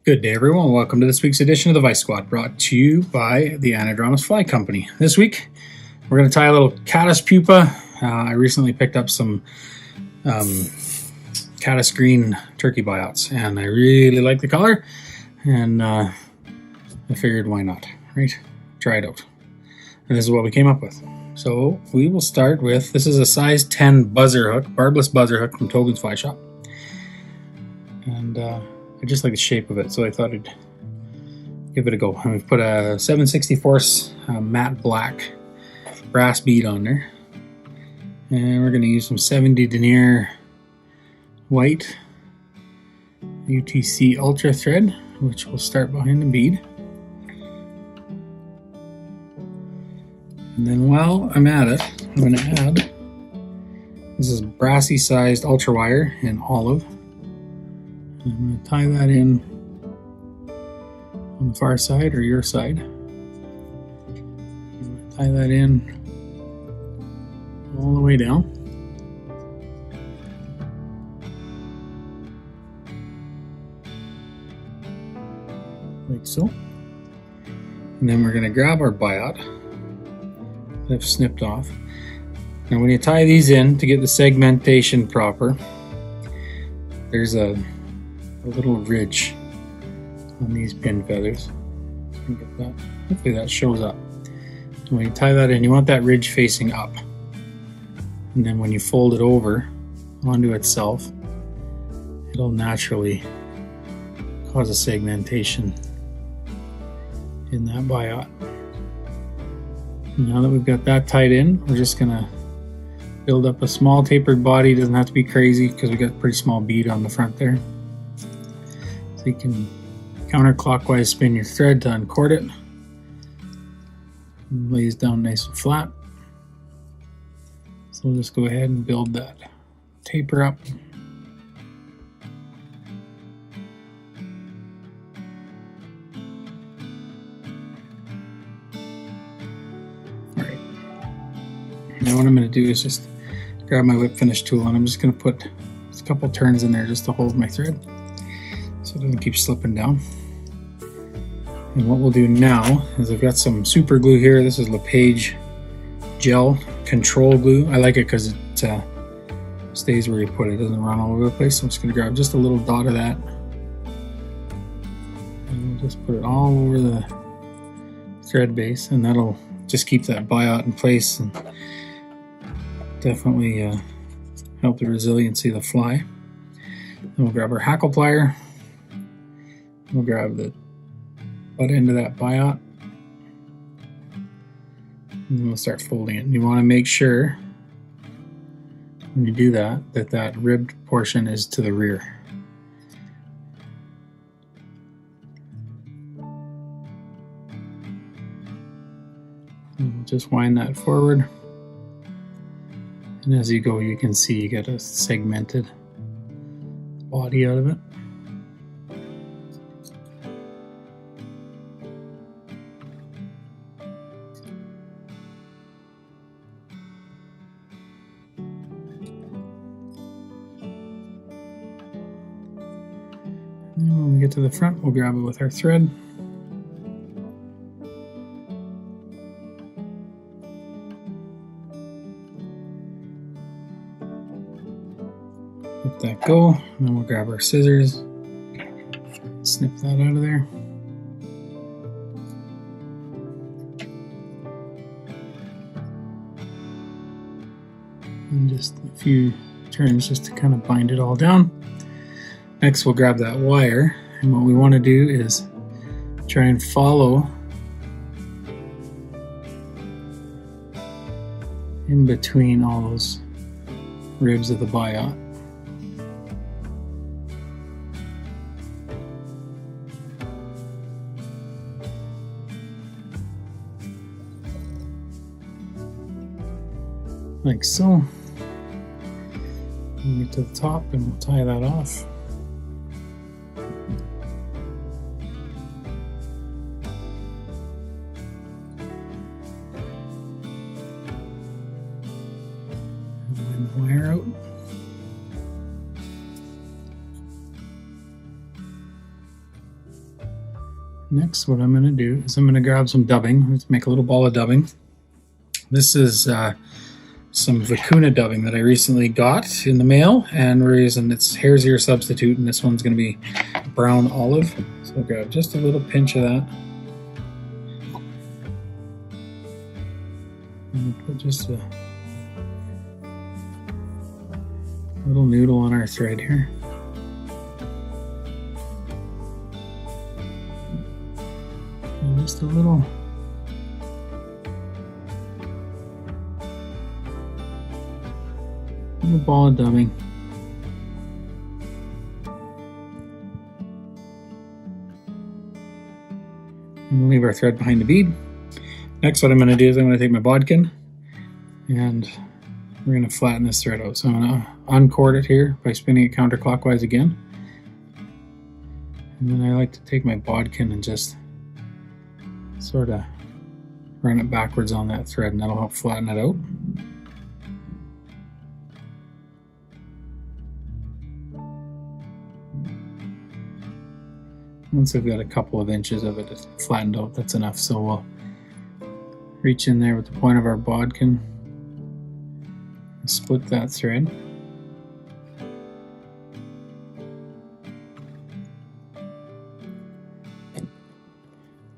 Good day, everyone. Welcome to this week's edition of the Vise Squad, brought to you by the Anadromous Fly Company. This week, we're going to tie a little Caddis Puppa. I recently picked up some Caddis green turkey biots, and I really like the color, and I figured why not, right? Try it out. And this is what we came up with. So we will start with, this is a size 10 buzzer hook, barbless buzzer hook from Togen's Fly Shop. And I just like the shape of it, so I thought I'd give it a go. And we've put a 7/64 matte black brass bead on there. And we're going to use some 70 denier white UTC Ultra thread, which will start behind the bead. And then while I'm at it, I'm going to add, this is brassy sized ultra wire in olive. I'm going to tie that in on the far side or your side. Tie that in all the way down. Like so. And then we're going to grab our biot that I've snipped off. Now when you tie these in to get the segmentation proper, there's a little ridge on these pin feathers. Get that. Hopefully that shows up. And when you tie that in, you want that ridge facing up. And then when you fold it over onto itself, it'll naturally cause a segmentation in that biot. Now that we've got that tied in, we're just going to build up a small tapered body. It doesn't have to be crazy because we got a pretty small bead on the front there. So you can counterclockwise spin your thread to uncord it. It lays down nice and flat. So we'll just go ahead and build that taper up. Alright. Now what I'm going to do is just grab my whip finish tool, and I'm just going to put a couple turns in there just to hold my thread so it doesn't keep slipping down. And what we'll do now is I've got some super glue here. This is LePage gel control glue. I like it because it stays where you put it. It doesn't run all over the place. So I'm just going to grab just a little dot of that, and we'll just put it all over the thread base, and that'll just keep that biot in place and definitely help the resiliency of the fly. Then we'll grab our hackle plier. We'll grab the butt end of that biot, and then we'll start folding it. And you want to make sure when you do that, that ribbed portion is to the rear. And we'll just wind that forward. And as you go, you can see you get a segmented body out of it. And when we get to the front, we'll grab it with our thread. Let that go, and then we'll grab our scissors, snip that out of there. And just a few turns just to kind of bind it all down. Next, we'll grab that wire, and what we want to do is try and follow in between all those ribs of the biot. Like so. We'll get to the top and we'll tie that off. And the wire out. Next, what I'm going to do is I'm going to grab some dubbing. Let's make a little ball of dubbing. This is some Vicuna dubbing that I recently got in the mail, and we're using its hare's ear substitute, and this one's going to be brown olive. So I'll grab just a little pinch of that. And put just a little noodle on our thread here. And just a little ball of dubbing. And we'll leave our thread behind the bead. Next, what I'm going to do is I'm going to take my bodkin and we're going to flatten this thread out. So I'm going to uncord it here by spinning it counterclockwise again. And then I like to take my bodkin and just sort of run it backwards on that thread, and that'll help flatten it out. Once I've got a couple of inches of it flattened out, that's enough. So we'll reach in there with the point of our bodkin and split that thread.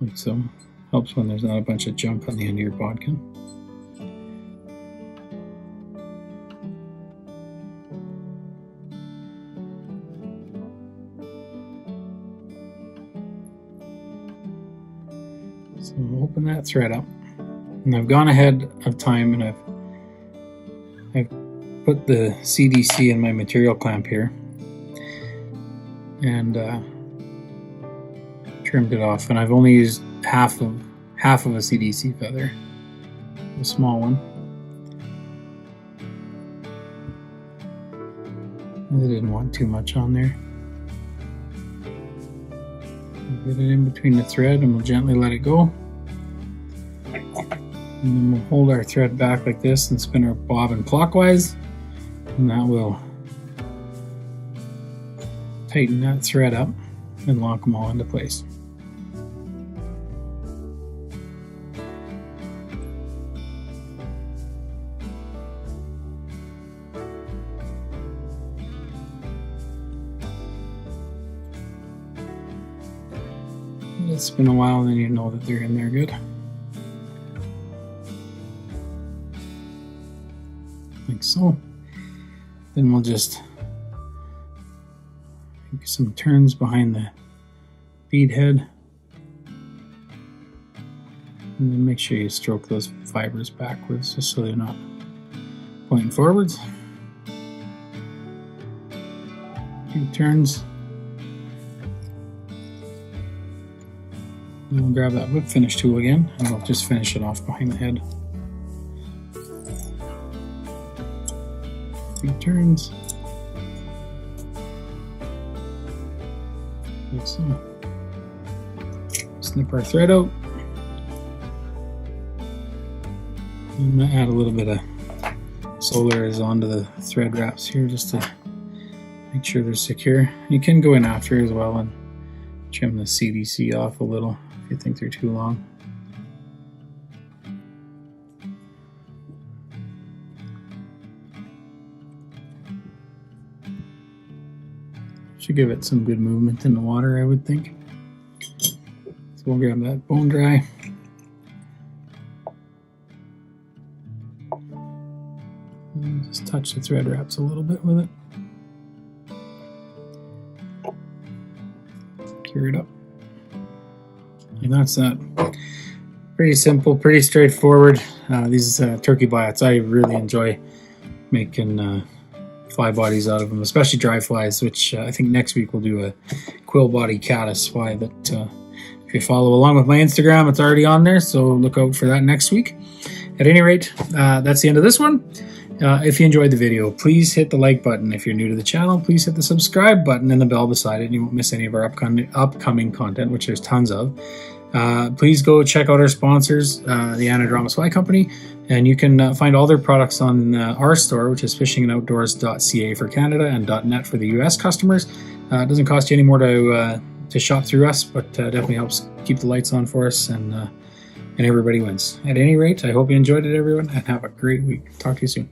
Like so. Helps when there's not a bunch of junk on the end of your bodkin. So we'll open that thread up, and I've gone ahead of time and I've put the CDC in my material clamp here and trimmed it off, and I've only used half of a CDC feather, a small one. I didn't want too much on there. Get it in between the thread and we'll gently let it go. And then we'll hold our thread back like this and spin our bobbin clockwise, and that will tighten that thread up and lock them all into place. It's been a while, then you know that they're in there good. Like so. Then we'll just make some turns behind the bead head. And then make sure you stroke those fibers backwards just so they're not pointing forwards. A few turns. And we'll grab that whip finish tool again, and we'll just finish it off behind the head. A few turns. Like so. Snip our thread out. I'm going to add a little bit of solars onto the thread wraps here just to make sure they're secure. You can go in after as well and trim the CDC off a little if you think they're too long. Should give it some good movement in the water, I would think. So we'll grab that bone dry. And just touch the thread wraps a little bit with it. Cure it up. And that's that. Pretty simple, pretty straightforward. These turkey biots, I really enjoy making fly bodies out of them, especially dry flies, which I think next week we'll do a Quill Caddis Fly that if you follow along with my Instagram, it's already on there, so look out for that next week. At any rate, that's the end of this one. If you enjoyed the video, please hit the like button. If you're new to the channel, please hit the subscribe button and the bell beside it, and you won't miss any of our upcoming content, which there's tons of. Please go check out our sponsors, the Anadramas Fly Company, and you can find all their products on our store, which is fishingandoutdoors.ca for Canada and .net for the US customers. It doesn't cost you any more to to shop through us, but definitely helps keep the lights on for us, and everybody wins. At any rate, I hope you enjoyed it, everyone, and have a great week. Talk to you soon.